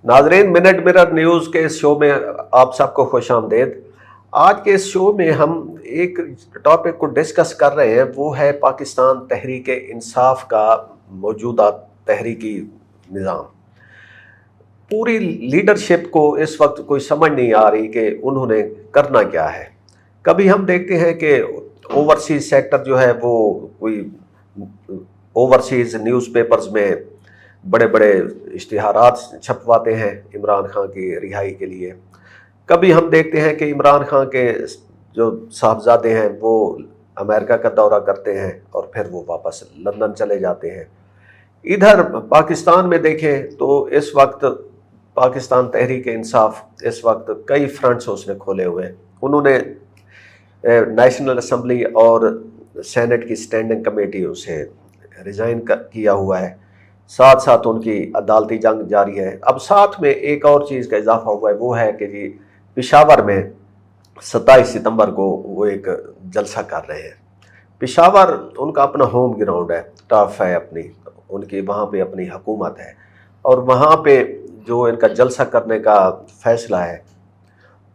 ناظرین، minute mirror news کے اس شو میں آپ سب کو خوش آمدید۔ آج کے اس شو میں ہم ایک ٹاپک کو ڈسکس کر رہے ہیں، وہ ہے پاکستان تحریک انصاف کا موجودہ تحریکی نظام۔ پوری لیڈرشپ کو اس وقت کوئی سمجھ نہیں آ رہی کہ انہوں نے کرنا کیا ہے۔ کبھی ہم دیکھتے ہیں کہ اوورسیز سیکٹر جو ہے وہ کوئی اوورسیز نیوز پیپرز میں بڑے بڑے اشتہارات چھپواتے ہیں عمران خان کی رہائی کے لیے۔ کبھی ہم دیکھتے ہیں کہ عمران خان کے جو صاحبزادے ہیں وہ امریکہ کا دورہ کرتے ہیں اور پھر وہ واپس لندن چلے جاتے ہیں۔ ادھر پاکستان میں دیکھیں تو اس وقت پاکستان تحریک انصاف اس وقت کئی فرنٹس اس نے کھولے ہوئے ہیں۔ انہوں نے نیشنل اسمبلی اور سینٹ کی سٹینڈنگ کمیٹی اسے ریزائن کیا ہوا ہے، ساتھ ساتھ ان کی عدالتی جنگ جاری ہے۔ اب ساتھ میں ایک اور چیز کا اضافہ ہوا ہے، وہ ہے کہ جی پشاور میں 27 ستمبر کو وہ ایک جلسہ کر رہے ہیں۔ پشاور ان کا اپنا ہوم گراؤنڈ ہے، ٹاف ہے اپنی، ان کی وہاں پہ اپنی حکومت ہے، اور وہاں پہ جو ان کا جلسہ کرنے کا فیصلہ ہے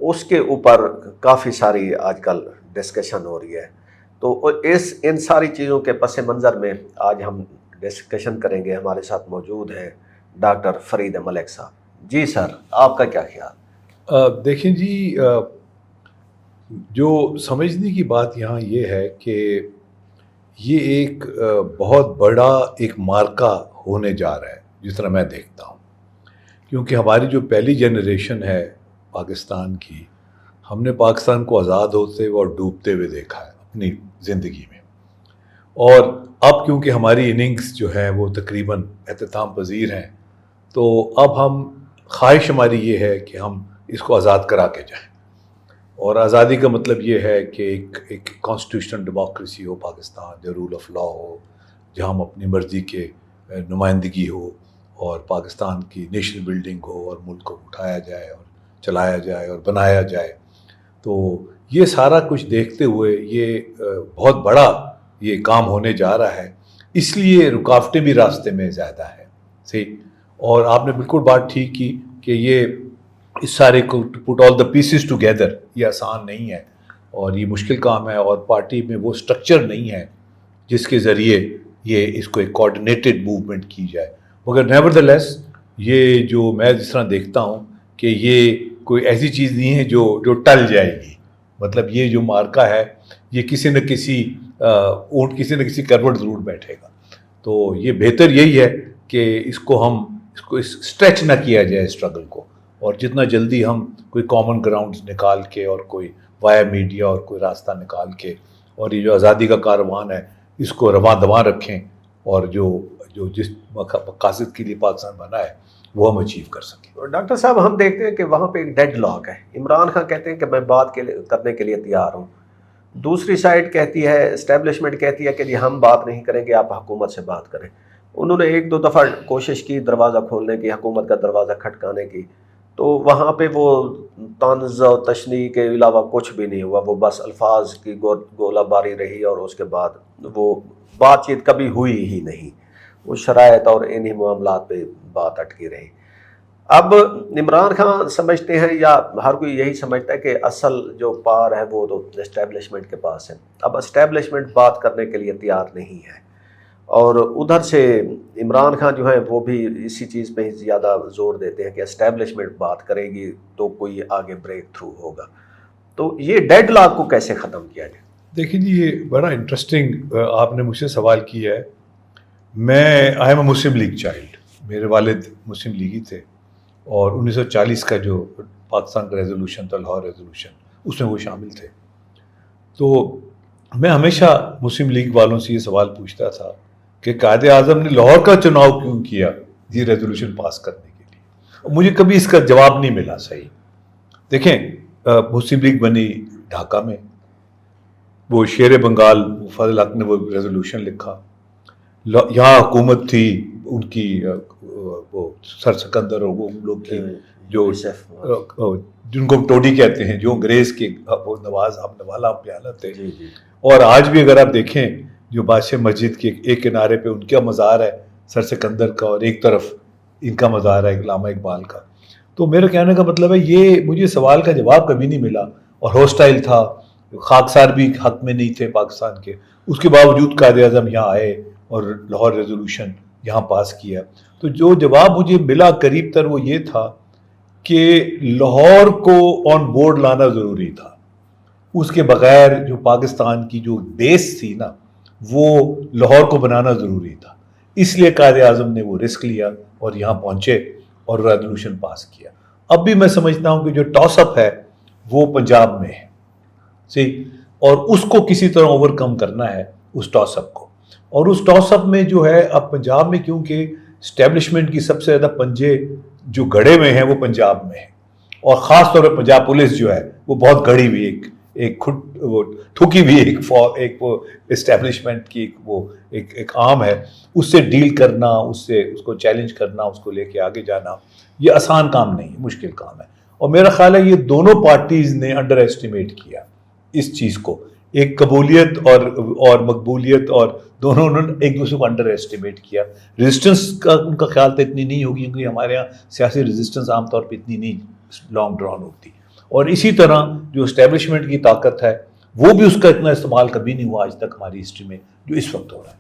اس کے اوپر کافی ساری آج کل ڈسکشن ہو رہی ہے۔ تو ان ساری چیزوں کے پس منظر میں آج ہم ڈسکشن کریں گے۔ ہمارے ساتھ موجود ہیں ڈاکٹر فرید ملک صاحب۔ جی سر، آپ کا کیا خیال؟ دیکھیں جی، جو سمجھنے کی بات یہاں یہ ہے کہ یہ ایک بہت بڑا ایک مارکا ہونے جا رہا ہے جس طرح میں دیکھتا ہوں، کیونکہ ہماری جو پہلی جنریشن ہے پاکستان کی، ہم نے پاکستان کو آزاد ہوتے ہوئے اور ڈوبتے ہوئے دیکھا ہے اپنی زندگی میں، اور اب کیونکہ ہماری اننگز جو ہے وہ تقریباً اختتام پذیر ہیں، تو اب خواہش ہماری یہ ہے کہ ہم اس کو آزاد کرا کے جائیں۔ اور آزادی کا مطلب یہ ہے کہ ایک کانسٹیٹیوشنل ڈیموکریسی ہو پاکستان، جو رول آف لا ہو، جہاں ہم اپنی مرضی کے نمائندگی ہو، اور پاکستان کی نیشنل بلڈنگ ہو، اور ملک کو اٹھایا جائے اور چلایا جائے اور بنایا جائے۔ تو یہ سارا کچھ دیکھتے ہوئے یہ بہت بڑا یہ کام ہونے جا رہا ہے، اس لیے رکاوٹیں بھی راستے میں زیادہ ہیں۔ صحیح، اور آپ نے بالکل بات ٹھیک کی کہ یہ اس سارے کو پٹ آل دا پیسز ٹوگیدر یہ آسان نہیں ہے، اور یہ مشکل کام ہے، اور پارٹی میں وہ سٹرکچر نہیں ہے جس کے ذریعے یہ اس کو ایک کوآرڈینیٹڈ موومنٹ کی جائے۔ مگر نیور دا لیس، یہ جو میں جس طرح دیکھتا ہوں کہ یہ کوئی ایسی چیز نہیں ہے جو ٹل جائے گی۔ مطلب یہ جو مارکا ہے یہ کسی نہ کسی اونٹ کسی نہ کسی کروٹ ضرور بیٹھے گا۔ تو یہ بہتر یہی ہے کہ اس کو اسٹریچ نہ کیا جائے اسٹرگل کو، اور جتنا جلدی ہم کوئی کامن گراؤنڈز نکال کے اور کوئی وایا میڈیا اور کوئی راستہ نکال کے، اور یہ جو آزادی کا کاروان ہے اس کو رواں دواں رکھیں، اور جو جس مقاصد کے لیے پاکستان بنا ہے وہ ہم اچیو کر سکیں۔ ڈاکٹر صاحب، ہم دیکھتے ہیں کہ وہاں پہ ایک ڈیڈ لاک ہے۔ عمران خان کہتے ہیں کہ میں بات کرنے کے لیے تیار ہوں، دوسری سائڈ کہتی ہے، اسٹیبلشمنٹ کہتی ہے کہ جی ہم بات نہیں کریں گے، آپ حکومت سے بات کریں۔ انہوں نے ایک دو دفعہ کوشش کی دروازہ کھولنے کی، حکومت کا دروازہ کھٹکانے کی، تو وہاں پہ وہ طنز و تشنیع کے علاوہ کچھ بھی نہیں ہوا، وہ بس الفاظ کی گولہ باری رہی، اور اس کے بعد وہ بات چیت کبھی ہوئی ہی نہیں۔ وہ شرائط اور انہی معاملات پہ بات اٹکی رہی۔ اب عمران خان سمجھتے ہیں، یا ہر کوئی یہی سمجھتا ہے کہ اصل جو پار ہے وہ تو اسٹیبلشمنٹ کے پاس ہے۔ اب اسٹیبلشمنٹ بات کرنے کے لیے تیار نہیں ہے، اور ادھر سے عمران خان جو ہیں وہ بھی اسی چیز پہ زیادہ زور دیتے ہیں کہ اسٹیبلشمنٹ بات کرے گی تو کوئی آگے بریک تھرو ہوگا۔ تو یہ ڈیڈ لاک کو کیسے ختم کیا جائے؟ دیکھیں جی، یہ بڑا انٹرسٹنگ آپ نے مجھ سے سوال کیا ہے۔ میں I am a Muslim league child, میرے والد مسلم لیگی تھے، اور 1940 کا جو پاکستان کا ریزولوشن تھا، لاہور ریزولوشن، اس میں وہ شامل تھے۔ تو میں ہمیشہ مسلم لیگ والوں سے یہ سوال پوچھتا تھا کہ قائد اعظم نے لاہور کا چناؤ کیوں کیا یہ ریزولوشن پاس کرنے کے لیے؟ مجھے کبھی اس کا جواب نہیں ملا صحیح۔ دیکھیں، مسلم لیگ بنی ڈھاکہ میں، وہ شیر بنگال فضل حق نے وہ ریزولوشن لکھا، یہاں حکومت تھی ان کی وہ سر سکندر اور وہ لوگ کی جو جن کو ٹوڈی کہتے ہیں، جو انگریز کے وہ نواز ہم نوالا پیالہ تھے۔ اور آج بھی اگر آپ دیکھیں، جو بادشاہ مسجد کے ایک کنارے پہ ان کا مزار ہے سر سکندر کا، اور ایک طرف ان کا مزار ہے علامہ اقبال کا. تو میرے کہنے کا مطلب ہے یہ مجھے سوال کا جواب کبھی نہیں ملا, اور ہاسٹائل تھا, خاکسار بھی حق میں نہیں تھے پاکستان کے, اس کے باوجود قائد اعظم یہاں آئے اور لاہور ریزولوشن یہاں پاس کیا. تو جو جواب مجھے ملا قریب تر وہ یہ تھا کہ لاہور کو آن بورڈ لانا ضروری تھا. اس کے بغیر جو پاکستان کی جو بیس تھی نا وہ لاہور کو بنانا ضروری تھا. اس لیے قائد اعظم نے وہ رسک لیا اور یہاں پہنچے اور ریزولوشن پاس کیا. اب بھی میں سمجھتا ہوں کہ جو ٹاس اپ ہے وہ پنجاب میں ہے, صحیح, اور اس کو کسی طرح اوور کم کرنا ہے اس ٹاس اپ کو. اور اس ٹاس اپ میں جو ہے اب پنجاب میں کیونکہ اسٹیبلشمنٹ کی سب سے زیادہ پنجے جو گڑے میں ہیں وہ پنجاب میں ہیں, اور خاص طور پہ پنجاب پولیس جو ہے وہ بہت گڑی ہوئی ایک ٹھکی بھی ایک وہ اسٹیبلشمنٹ کی وہ ایک عام ہے. اس سے ڈیل کرنا, اس کو چیلنج کرنا, اس کو لے کے آگے جانا یہ آسان کام نہیں ہے, مشکل کام ہے. اور میرا خیال ہے یہ دونوں پارٹیز نے انڈر ایسٹیمیٹ کیا اس چیز کو, ایک قبولیت اور مقبولیت, اور دونوں انہوں نے ایک دوسرے کو انڈر ایسٹیمیٹ کیا. ریزسٹنس کا ان کا خیال تو اتنی نہیں ہوگی کیونکہ ہمارے یہاں سیاسی ریزسٹنس عام طور پہ اتنی نہیں لانگ ڈران ہوتی. اور اسی طرح جو اسٹیبلشمنٹ کی طاقت ہے وہ بھی اس کا اتنا استعمال کبھی نہیں ہوا آج تک ہماری ہسٹری میں جو اس وقت ہو رہا ہے.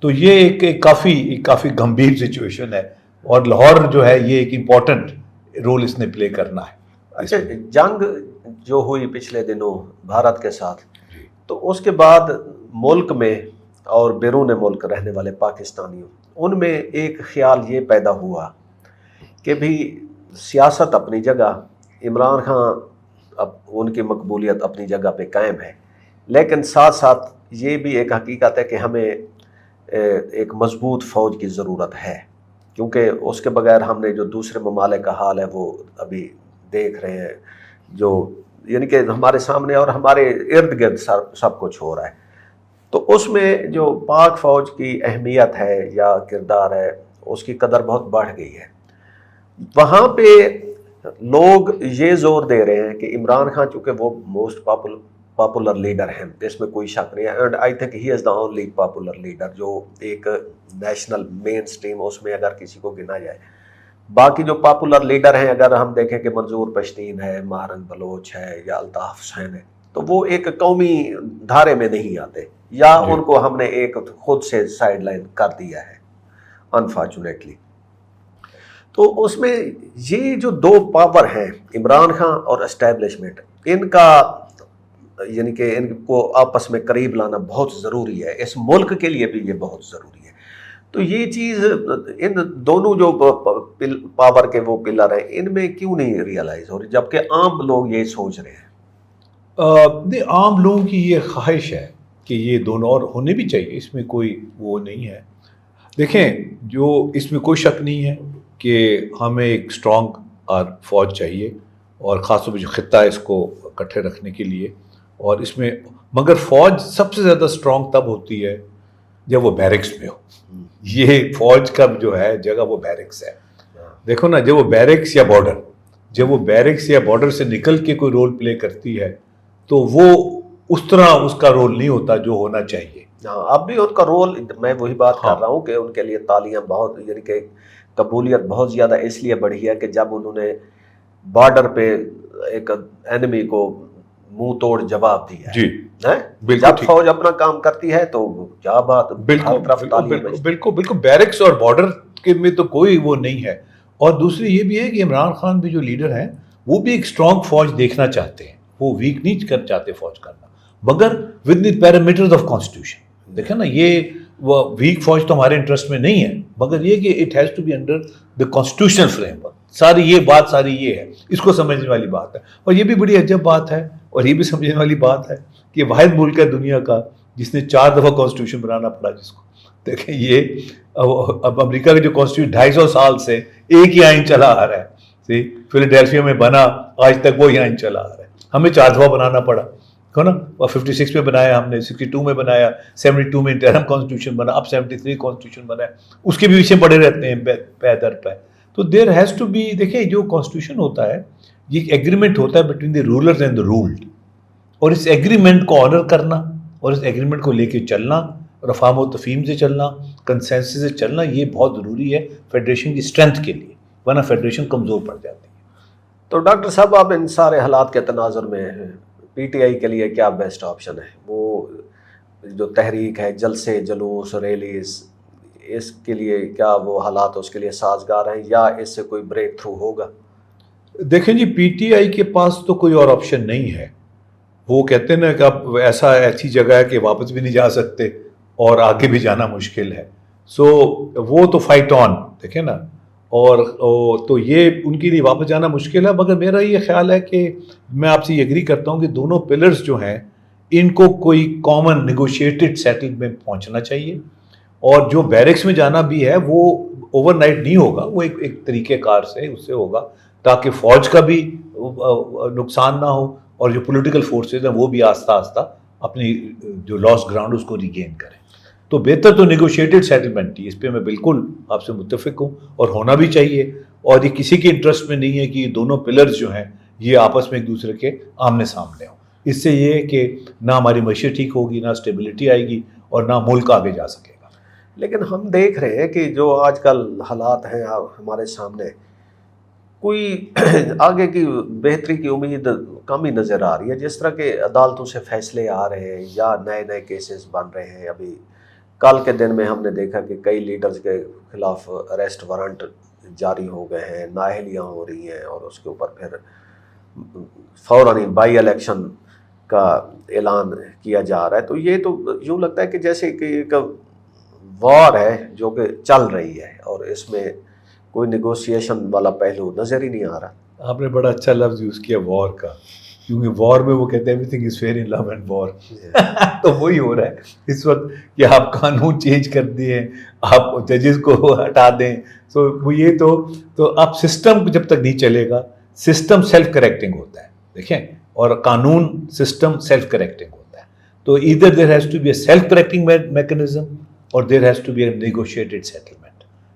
تو یہ ایک کافی گمبھیر سچویشن ہے, اور لاہور جو ہے یہ ایک امپورٹنٹ رول اس نے پلے کرنا ہے. اچھا, جنگ جو ہوئی پچھلے دنوں بھارت کے ساتھ, تو اس کے بعد ملک میں اور بیرون ملک رہنے والے پاکستانیوں ان میں ایک خیال یہ پیدا ہوا کہ بھی سیاست اپنی جگہ, عمران خان اب ان کی مقبولیت اپنی جگہ پہ قائم ہے, لیکن ساتھ ساتھ یہ بھی ایک حقیقت ہے کہ ہمیں ایک مضبوط فوج کی ضرورت ہے, کیونکہ اس کے بغیر ہم نے جو دوسرے ممالک کا حال ہے وہ ابھی دیکھ رہے ہیں, جو یعنی کہ ہمارے سامنے اور ہمارے ارد گرد سب کچھ ہو رہا ہے. تو اس میں جو پاک فوج کی اہمیت ہے یا کردار ہے اس کی قدر بہت بڑھ گئی ہے. وہاں پہ لوگ یہ زور دے رہے ہیں کہ عمران خان چونکہ وہ موسٹ پاپولر لیڈر ہیں, اس میں کوئی شک نہیں ہے, and I think he is the only popular leader جو ایک نیشنل مین سٹریم اس میں اگر کسی کو گنا جائے. باقی جو پاپولر لیڈر ہیں اگر ہم دیکھیں کہ منظور پشتین ہے, مہرنگ بلوچ ہے یا الطاف حسین ہے, تو وہ ایک قومی دھارے میں نہیں آتے, یا ان کو ہم نے ایک خود سے سائڈ لائن کر دیا ہے انفارچونیٹلی. تو اس میں یہ جو دو پاور ہیں عمران خان اور اسٹیبلشمنٹ, ان کا یعنی کہ ان کو آپس میں قریب لانا بہت ضروری ہے, اس ملک کے لیے بھی یہ بہت ضروری ہے. تو یہ چیز ان دونوں جو پاور کے وہ پلر ہیں ان میں کیوں نہیں ریئلائز ہو رہی, جبکہ عام لوگ یہ سوچ رہے ہیں؟ عام لوگوں کی یہ خواہش ہے کہ یہ دونوں اور ہونے بھی چاہیے, اس میں کوئی وہ نہیں ہے. دیکھیں جو اس میں کوئی شک نہیں ہے کہ ہمیں ایک اسٹرانگ فوج چاہیے, اور خاص طور پہ جو خطہ ہے اس کو اکٹھے رکھنے کے لیے. اور اس میں مگر فوج سب سے زیادہ اسٹرانگ تب ہوتی ہے جب وہ بیرکس میں ہو. یہ فوج کا جو ہے جگہ وہ بیرکس ہے. دیکھو نا, جب وہ بیرکس یا بارڈر, جب وہ بیرکس یا بارڈر سے نکل کے کوئی رول پلے کرتی ہے تو وہ اس طرح اس کا رول نہیں ہوتا جو ہونا چاہیے. اب بھی ان کا رول, میں وہی بات کر رہا ہوں کہ ان کے لیے تالیاں بہت, یعنی کہ قبولیت بہت زیادہ اس لیے بڑھی ہے کہ جب انہوں نے بارڈر پہ ایک اینمی کو منہ توڑ جواب دیا. جی جب فوج اپنا کام کرتی ہے تو کیا بات, بالکل بیرکس اور بارڈر کے میں تو کوئی وہ نہیں ہے. اور دوسری یہ بھی ہے کہ عمران خان بھی جو لیڈر ہیں وہ بھی ایک اسٹرانگ فوج دیکھنا چاہتے ہیں, وہ ویک نہیں کر چاہتے فوج کرنا, مگر with the parameters of constitution. دیکھیں نا, یہ وہ ویک فوج تو ہمارے انٹرسٹ میں نہیں ہے, مگر یہ کہ it has to be under the constitutional framework. ساری یہ ہے, اس کو سمجھنے والی بات ہے. اور یہ بھی بڑی عجب بات ہے, اور یہ بھی سمجھنے والی بات ہے کہ واحد ملک ہے دنیا کا جس نے 4 دفعہ کانسٹیٹیوشن بنانا پڑا جس کو. دیکھیں یہ اب امریکہ کا جو کانسٹیٹیوشن 250 سال سے ایک ہی آئین چلا آ رہا ہے, فیلاڈیلفیا میں بنا آج تک وہی آئین چلا آ رہا ہے. ہمیں 4 دفعہ بنانا پڑا ہے نا, اور 56 میں بنایا ہم نے, 62 میں بنایا, 72 میں انٹرم کانسٹیٹیوشن بنا, اب 73 کانسٹیٹیوشن بنا ہے, اس کے بھی پیچھے پڑے رہتے ہیں پے در پے. تو دیر ہیز ٹو بی, دیکھیں جو کانسٹیٹیوشن ہوتا ہے یہ ایک ایگریمنٹ ہوتا ہے between the rulers and the ruled, اور اس ایگریمنٹ کو آنر کرنا اور اس ایگریمنٹ کو لے کے چلنا اور افہام و تفہیم سے چلنا، کنسنسس سے چلنا، یہ بہت ضروری ہے فیڈریشن کی اسٹرینتھ کے لیے، ورنہ فیڈریشن کمزور پڑ جاتی ہے۔ تو ڈاکٹر صاحب اب ان سارے حالات کے تناظر میں پی ٹی آئی کے لیے کیا بیسٹ آپشن ہے؟ وہ جو تحریک ہے، جلسے، جلوس، ریلیز، اس کے لیے کیا وہ حالات اس کے لیے سازگار ہیں یا اس سے کوئی بریک تھرو ہوگا؟ دیکھیں جی، پی ٹی آئی کے پاس تو کوئی اور آپشن نہیں ہے۔ وہ کہتے ہیں نا کہ اب ایسی جگہ ہے کہ واپس بھی نہیں جا سکتے اور آگے بھی جانا مشکل ہے، سو وہ تو فائٹ آن، دیکھیں نا، اور تو یہ ان کے لیے واپس جانا مشکل ہے۔ مگر میرا یہ خیال ہے کہ میں آپ سے یہ ایگری کرتا ہوں کہ دونوں پلرز جو ہیں ان کو کوئی کامن نیگوشیٹڈ سیٹل میں پہنچنا چاہیے، اور جو بیرکس میں جانا بھی ہے وہ اوور نائٹ نہیں ہوگا، وہ ایک طریقہ کار سے اس سے ہوگا تاکہ فوج کا بھی نقصان نہ ہو اور جو پولیٹیکل فورسز ہیں وہ بھی آہستہ آہستہ اپنی جو لاس گراؤنڈ اس کو ریگین کریں۔ تو بہتر تو نیگوشیٹڈ سیٹلمنٹ ہی، اس پہ میں بالکل آپ سے متفق ہوں، اور ہونا بھی چاہیے، اور یہ کسی کے انٹرسٹ میں نہیں ہے کہ یہ دونوں پلرز جو ہیں یہ آپس میں ایک دوسرے کے آمنے سامنے ہوں۔ اس سے یہ ہے کہ نہ ہماری معیشت ٹھیک ہوگی، نہ اسٹیبلٹی آئے گی، اور نہ ملک آگے جا سکے گا۔ لیکن ہم دیکھ رہے ہیں کہ جو آج کل حالات ہیں ہمارے سامنے، کوئی آگے کی بہتری کی امید کم ہی نظر آ رہی ہے۔ جس طرح کے عدالتوں سے فیصلے آ رہے ہیں یا نئے نئے کیسز بن رہے ہیں، ابھی کل کے دن میں ہم نے دیکھا کہ کئی لیڈرز کے خلاف اریسٹ وارنٹ جاری ہو گئے ہیں، نااہلیاں ہو رہی ہیں، اور اس کے اوپر پھر فوراً بائی الیکشن کا اعلان کیا جا رہا ہے۔ تو یہ تو یوں لگتا ہے کہ جیسے کہ ایک وار ہے جو کہ چل رہی ہے، اور اس میں کوئی نیگوسیشن والا پہلو نظر ہی نہیں آ رہا۔ آپ نے بڑا اچھا لفظ یوز کیا وار کا، کیونکہ وار میں وہ کہتے ہیں everything is fair in love and war, تو وہی ہو رہا ہے اس وقت کہ آپ قانون چینج کر دیں، آپ ججز کو ہٹا دیں، تو وہ یہ تو اب سسٹم جب تک نہیں چلے گا، سسٹم سیلف کریکٹنگ ہوتا ہے، دیکھیں، اور قانون سسٹم سیلف کریکٹنگ ہوتا ہے، تو either there has to be a self correcting mechanism or there has to be a negotiated settlement۔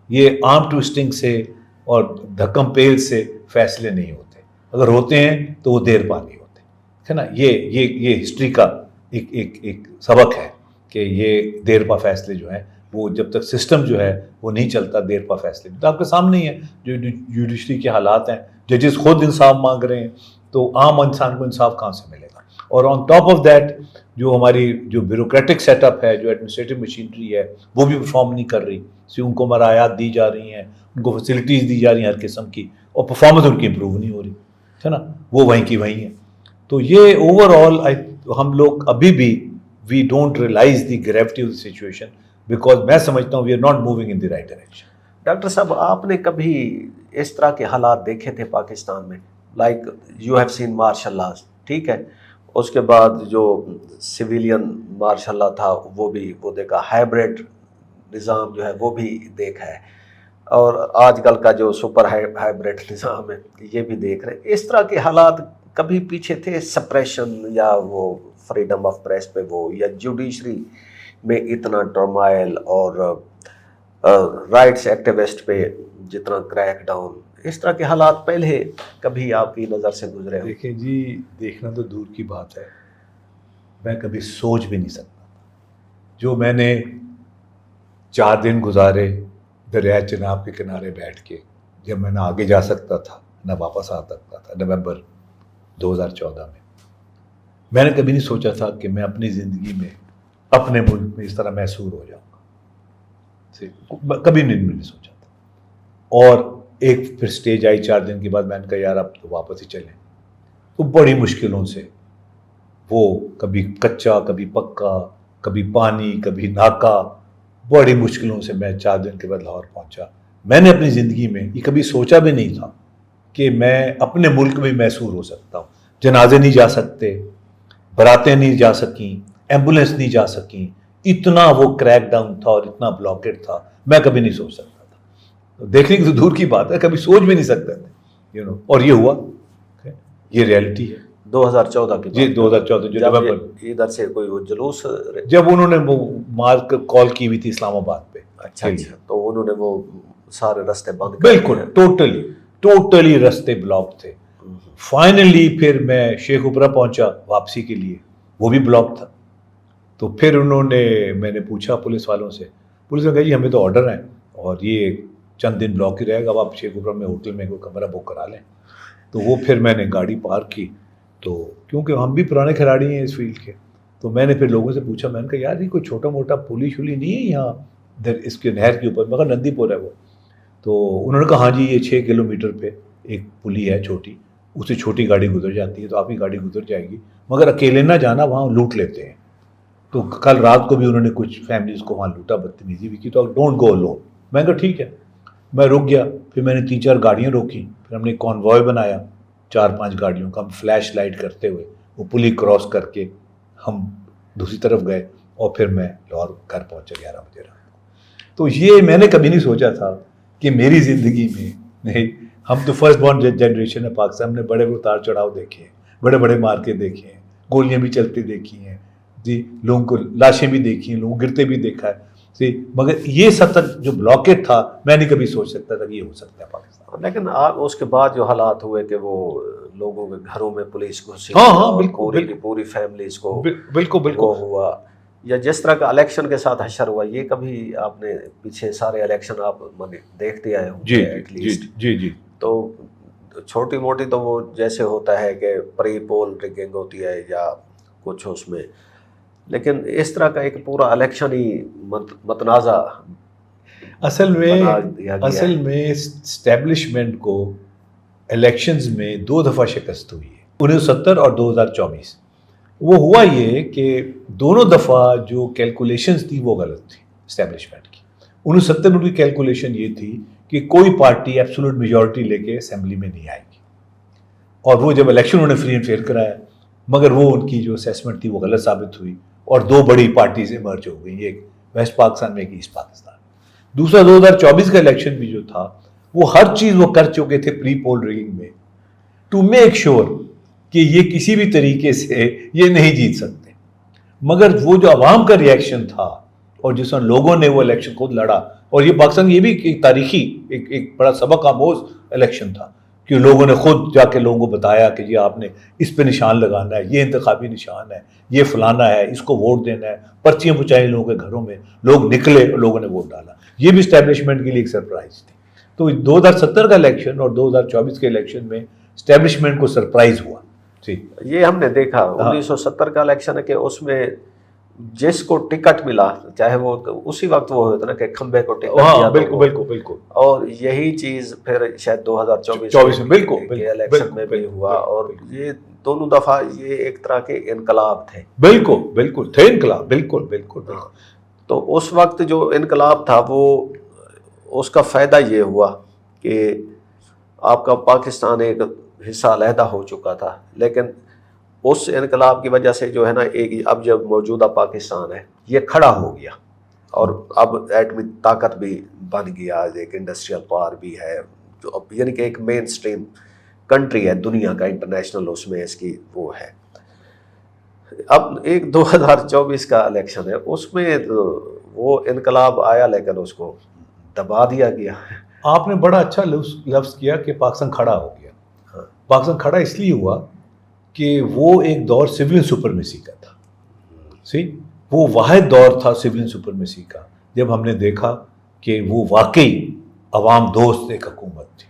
یہ آرم ٹوسٹنگ سے اور دھکم پیل سے فیصلے نہیں ہوتے، اگر ہوتے ہیں تو وہ دیر پا نہیں ہوتے، ہے نا۔ یہ ہسٹری کا ایک سبق ہے کہ یہ دیر پا فیصلے جو ہیں وہ جب تک سسٹم جو ہے وہ نہیں چلتا، دیر پا فیصلے تو آپ کے سامنے ہی ہے جو جوڈیشری کے حالات ہیں، ججز خود انصاف مانگ رہے ہیں، تو عام انسان کو انصاف کہاں سے ملے گا؟ اور آن ٹاپ آف دیٹ جو ہماری جو بیوروکریٹک سیٹ اپ ہے، جو ایڈمنسٹریٹو مشینری ہے، وہ بھی پرفارم نہیں کر رہی، ان کو مراعات دی جا رہی ہیں، ان کو فیسلٹیز دی جا رہی ہیں ہر قسم کی، اور پرفارمنس ان کی امپروو نہیں ہو رہی، ہے نا، وہ وہیں کی وہیں ہیں۔ تو یہ اوور آل ہم لوگ ابھی بھی we don't realise the gravity of the situation, because میں سمجھتا ہوں we are not moving in the right direction. Doctor صاحب، آپ نے کبھی اس طرح کے حالات دیکھے تھے پاکستان میں؟ Like you have seen martial laws, ٹھیک ہے، اس کے بعد جو سویلین مارشل لا تھا وہ دیکھا، ہائبریڈ نظام جو ہے وہ بھی دیکھا ہے، اور آج کل کا جو سپر ہائبریڈ نظام ہے یہ بھی دیکھ رہے ہیں۔ اس طرح کے حالات کبھی پیچھے تھے؟ سپریشن یا وہ فریڈم آف پریس پہ وہ، یا جوڈیشری میں اتنا ٹرمائل اور رائٹس ایکٹیوسٹ پہ جتنا کریک ڈاؤن، اس طرح کے حالات پہلے کبھی آپ کی نظر سے گزرے ہو؟ دیکھیں جی، دیکھنا تو دور کی بات ہے، میں کبھی سوچ بھی نہیں سکتا جو میں نے 4 دن گزارے دریا چناب کے کنارے بیٹھ کے، جب میں نہ آگے جا سکتا تھا نہ واپس آ سکتا تھا، نومبر 2014 میں نے کبھی نہیں سوچا تھا کہ میں اپنی زندگی میں اپنے ملک میں اس طرح محصور ہو جاؤں گا، کبھی نہیں سوچا تھا۔ اور ایک پھر سٹیج آئی 4 دن کے بعد، میں نے کہا یار اب تو واپس ہی چلیں، تو بڑی مشکلوں سے، وہ کبھی کچا کبھی پکا، کبھی پانی کبھی ناکا، بڑی مشکلوں سے میں 4 دن کے بعد لاہور پہنچا۔ میں نے اپنی زندگی میں یہ کبھی سوچا بھی نہیں تھا کہ میں اپنے ملک میں محصور ہو سکتا ہوں۔ جنازے نہیں جا سکتے، براتیں نہیں جا سکیں، ایمبولینس نہیں جا سکیں، اتنا وہ کریک ڈاؤن تھا اور اتنا بلاکڈ تھا، میں کبھی نہیں سوچ سکتا تھا۔ دیکھنے کی تو دور کی بات ہے، کبھی سوچ بھی نہیں سکتے تھے، اور یہ ہوا، یہ ریئلٹی ہے۔ 2014 کی جی 2014 جو نومبر، ادھر سے کوئی وہ جلوس، جب انہوں نے وہ مارک کال کی ہوئی تھی اسلام آباد پہ، اچھا تو انہوں نے وہ سارے رستے بند کر بالکل ٹوٹلی رستے بلاک تھے۔ فائنلی پھر میں شیخ اوپرا پہنچا واپسی کے لیے، وہ بھی بلاک تھا۔ تو پھر میں نے پوچھا پولیس والوں سے، پولیس نے کہا جی ہمیں تو آرڈر ہیں اور یہ چند دن بلاک ہی رہے گا، اب آپ شیخ پورہ میں ہوٹل میں کوئی کمرہ بک کرا لیں. تو وہ پھر میں نے گاڑی پارک کی، تو کیونکہ ہم بھی پرانے کھلاڑی ہیں اس فیلڈ کے، تو میں نے پھر لوگوں سے پوچھا، میں نے کہا یار یہ کوئی چھوٹا موٹا پولی شولی نہیں ہے یہاں ادھر اس کے نہر کے اوپر، مگر نندی پور ہے وہ. تو انہوں نے کہا ہاں جی یہ 6 کلومیٹر پہ ایک پلی ہے چھوٹی، اس سے چھوٹی گاڑی گزر جاتی ہے، تو آپ کی گاڑی گزر جائے گی، مگر اکیلے نہ جانا، وہاں لوٹ لیتے ہیں. تو کل رات کو بھی انہوں نے کچھ فیملیز کو وہاں لوٹا، بدتمیزی بھی کی، تو ڈونٹ گو لون. میں نے کہا ٹھیک ہے. میں رک گیا، پھر میں نے 3-4 گاڑیاں روکی، پھر ہم نے کانوائے بنایا 4-5 گاڑیوں کا، ہم فلیش لائٹ کرتے ہوئے وہ پلی کراس کر کے ہم دوسری طرف گئے، اور پھر میں لاہور گھر پہنچا 11 بجے رات کو. تو یہ میں نے کبھی نہیں سوچا تھا کہ میری زندگی میں نہیں، ہم تو فرسٹ بورن جنریشن ہے پاکستان، ہم نے بڑے بڑے اتار چڑھاؤ دیکھے ہیں، بڑے بڑے مارکے دیکھے ہیں، گولیاں بھی چلتی دیکھی ہیں جی، لوگوں کو لاشیں بھی دیکھی ہیں، لوگوں گرتے بھی دیکھا ہے جی، مگر یہ سطح جو بلاکیٹ تھا میں نہیں کبھی سوچ سکتا تھا کہ یہ ہو سکتا ہے پاکستان. لیکن آپ اس کے بعد جو حالات ہوئے کہ وہ لوگوں کے گھروں میں پولیس گھسی، ہاں اور بالکل پوری فیملیز کو بالکل وہ ہوا، یا جس طرح کا الیکشن کے ساتھ حشر ہوا، یہ کبھی آپ نے پیچھے سارے الیکشن آپ دیکھتے آئے ہوں جی ایٹ لیسٹ. جی جی. تو چھوٹی موٹی تو وہ جیسے ہوتا ہے کہ پری پول ریگنگ ہوتی ہے یا کچھ اس میں، لیکن اس طرح کا ایک پورا الیکشن ہی متنازع اصل بنا دیا گیا اصل ہے. میں اسٹیبلشمنٹ کو الیکشنز میں 2 دفعہ شکست ہوئی ہے، 1970 اور 2024. وہ ہوا یہ کہ دونوں دفعہ جو کیلکولیشنز تھی وہ غلط تھی اسٹیبلشمنٹ کی. 1970 میں ان کی کیلکولیشن یہ تھی کہ کوئی پارٹی ایبسولوٹ میجورٹی لے کے اسمبلی میں نہیں آئے گی، اور وہ جب الیکشن انہوں نے فری اینڈ فیئر کرایا، مگر وہ ان کی جو اسیسمنٹ تھی وہ غلط ثابت ہوئی، اور 2 بڑی پارٹیز ایمرج ہو گئی، ایک ویسٹ پاکستان میں ایک ایسٹ پاکستان. دوسرا 2024 کا الیکشن بھی جو تھا وہ ہر چیز وہ کر چکے تھے پری پول ریگنگ میں ٹو میک شیور کہ یہ کسی بھی طریقے سے یہ نہیں جیت سکتے. مگر وہ جو عوام کا ریئیکشن تھا اور جس میں لوگوں نے وہ الیکشن خود لڑا، اور یہ پاکستان یہ بھی ایک تاریخی ایک بڑا سبق آموز الیکشن تھا کہ لوگوں نے خود جا کے لوگوں کو بتایا کہ جی آپ نے اس پہ نشان لگانا ہے، یہ انتخابی نشان ہے، یہ فلانا ہے، اس کو ووٹ دینا ہے، پرچیاں پہنچائی لوگوں کے گھروں میں، لوگ نکلے اور لوگوں نے ووٹ ڈالا. یہ بھی اسٹیبلشمنٹ کے لیے ایک سرپرائز تھی. تو 2070 کا الیکشن اور 2024 کے الیکشن میں اسٹیبلشمنٹ کو سرپرائز ہوا. جی یہ ہم نے دیکھا 1970 کا الیکشن ہے کہ اس میں جس کو ٹکٹ ملا، چاہے وہ اسی وقت وہ ہوتا نا کہ کھمبے کو ٹکٹ دیا، بالکل. اور یہی چیز پھر شاید 2024 میں بالکل کے الیکشن میں بھی ہوا، اور یہ دونوں دفعہ یہ ایک طرح کے انقلاب تھے. بالکل تھے انقلاب، بالکل. تو اس وقت جو انقلاب تھا وہ اس کا فائدہ یہ ہوا کہ آپ کا پاکستان ایک حصہ علیحدہ ہو چکا تھا، لیکن اس انقلاب کی وجہ سے جو ہے نا ایک اب جب موجودہ پاکستان ہے یہ کھڑا ہو گیا، اور اب ایٹمی طاقت بھی بن گیا، ایک انڈسٹریل پاور بھی ہے، جو اب یعنی کہ ایک مین سٹریم کنٹری ہے دنیا کا انٹرنیشنل، اس میں اس کی وہ ہے. اب ایک 2024 کا الیکشن ہے، اس میں وہ انقلاب آیا لیکن اس کو دبا دیا گیا. آپ نے بڑا اچھا لفظ کیا کہ پاکستان کھڑا ہو گیا. پاکستان کھڑا اس لیے ہوا کہ وہ ایک دور سیولین سپرمیسی کا تھا. وہ واحد دور تھا سیولین سپرمیسی کا جب ہم نے دیکھا کہ وہ واقعی عوام دوست ایک حکومت تھی.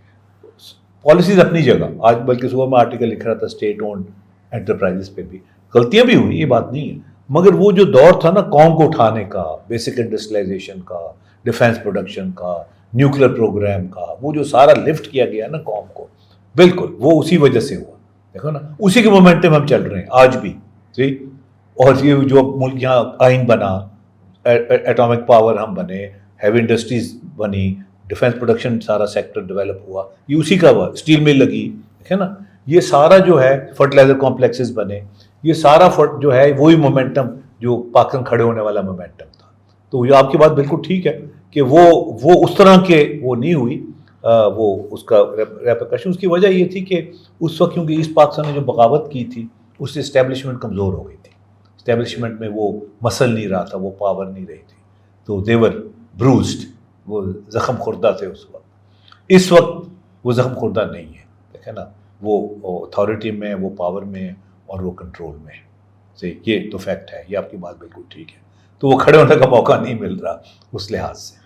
پالیسیز اپنی جگہ، آج بلکہ صبح میں آرٹیکل لکھ رہا تھا اسٹیٹ اونڈ انٹرپرائزز پہ بھی غلطیاں بھی ہوئی، یہ بات نہیں ہے، مگر وہ جو دور تھا نا قوم کو اٹھانے کا، بیسک انڈسٹریلائزیشن کا، ڈیفینس پروڈکشن کا، نیوکلیر پروگرام کا، وہ جو سارا لفٹ کیا گیا نا قوم کو، بالکل وہ اسی وجہ سے ہوا. دیکھو نا اسی کے مومنٹم ہم چل رہے ہیں آج بھی. اور یہ جو ملک یہاں آئین بنا، ایٹامک پاور ہم بنے، ہیوی انڈسٹریز بنی، ڈیفینس پروڈکشن سارا سیکٹر ڈیولپ ہوا، یہ اسی کا ہوا. اسٹیل مل لگی ہے نا، یہ سارا جو ہے فرٹیلائزر کمپلیکسز بنے، یہ سارا جو ہے وہی مومنٹم جو پاکستان کھڑے ہونے والا مومنٹم تھا. تو یہ آپ کی بات بالکل ٹھیک ہے کہ وہ اس طرح کے وہ نہیں ہوئی. وہ اس کا ریپرکشن، اس کی وجہ یہ تھی کہ اس وقت کیونکہ ایسٹ پاکستان نے جو بغاوت کی تھی اس سے اسٹیبلشمنٹ کمزور ہو گئی تھی. اسٹیبلشمنٹ میں وہ مسل نہیں رہا تھا، وہ پاور نہیں رہی تھی، تو دیور بروزڈ، وہ زخم خوردہ تھے اس وقت. اس وقت وہ زخم خوردہ نہیں ہے، دیکھیں نا، وہ اتھارٹی میں، وہ پاور میں، اور وہ کنٹرول میں. سے، یہ تو فیکٹ ہے، یہ آپ کی بات بالکل ٹھیک ہے. تو وہ کھڑے ہونے کا موقع نہیں مل رہا اس لحاظ سے.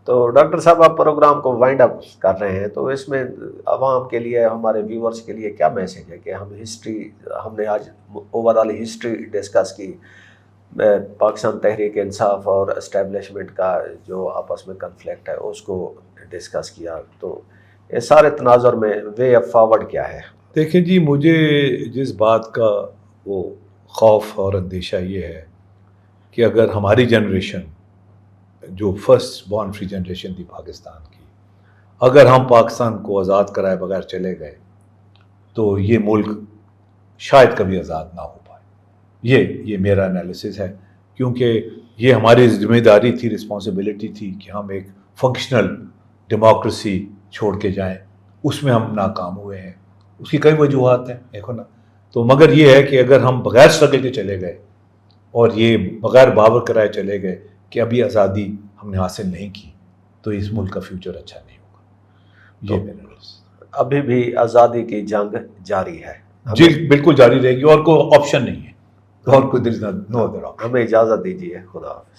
تو ڈاکٹر صاحب آپ پروگرام کو وائنڈ اپ کر رہے ہیں، تو اس میں عوام کے لیے، ہمارے ویورز کے لیے کیا میسیج ہے کہ ہم نے آج اوور آل ہسٹری ڈسکس کی، پاکستان تحریک انصاف اور اسٹیبلشمنٹ کا جو آپس میں کنفلکٹ ہے اس کو ڈسکس کیا، تو اس سارے تناظر میں وے آف فارورڈ کیا ہے؟ دیکھیں جی، مجھے جس بات کا وہ خوف اور اندیشہ یہ ہے کہ اگر ہماری جنریشن جو فرسٹ بورن فری جنریشن تھی پاکستان کی، اگر ہم پاکستان کو آزاد کرائے بغیر چلے گئے تو یہ ملک شاید کبھی آزاد نہ ہو پائے. یہ میرا انالیسس ہے، کیونکہ یہ ہماری ذمہ داری تھی، رسپانسبلٹی تھی کہ ہم ایک فنکشنل ڈیموکریسی چھوڑ کے جائیں. اس میں ہم ناکام ہوئے ہیں. اس کی کئی وجوہات ہیں، دیکھو نا. تو مگر یہ ہے کہ اگر ہم بغیر اسٹرگل کے چلے گئے اور یہ بغیر باور کرائے چلے گئے کہ ابھی آزادی ہم نے حاصل نہیں کی، تو اس ملک کا فیوچر اچھا نہیں ہوگا. یہ میرا ابھی بھی آزادی کی جنگ جاری ہے، جی بالکل جاری رہے گی، اور کوئی آپشن نہیں ہے، اور کوئی نو ادر آپشن. ہمیں اجازت دیجیے، خدا حافظ.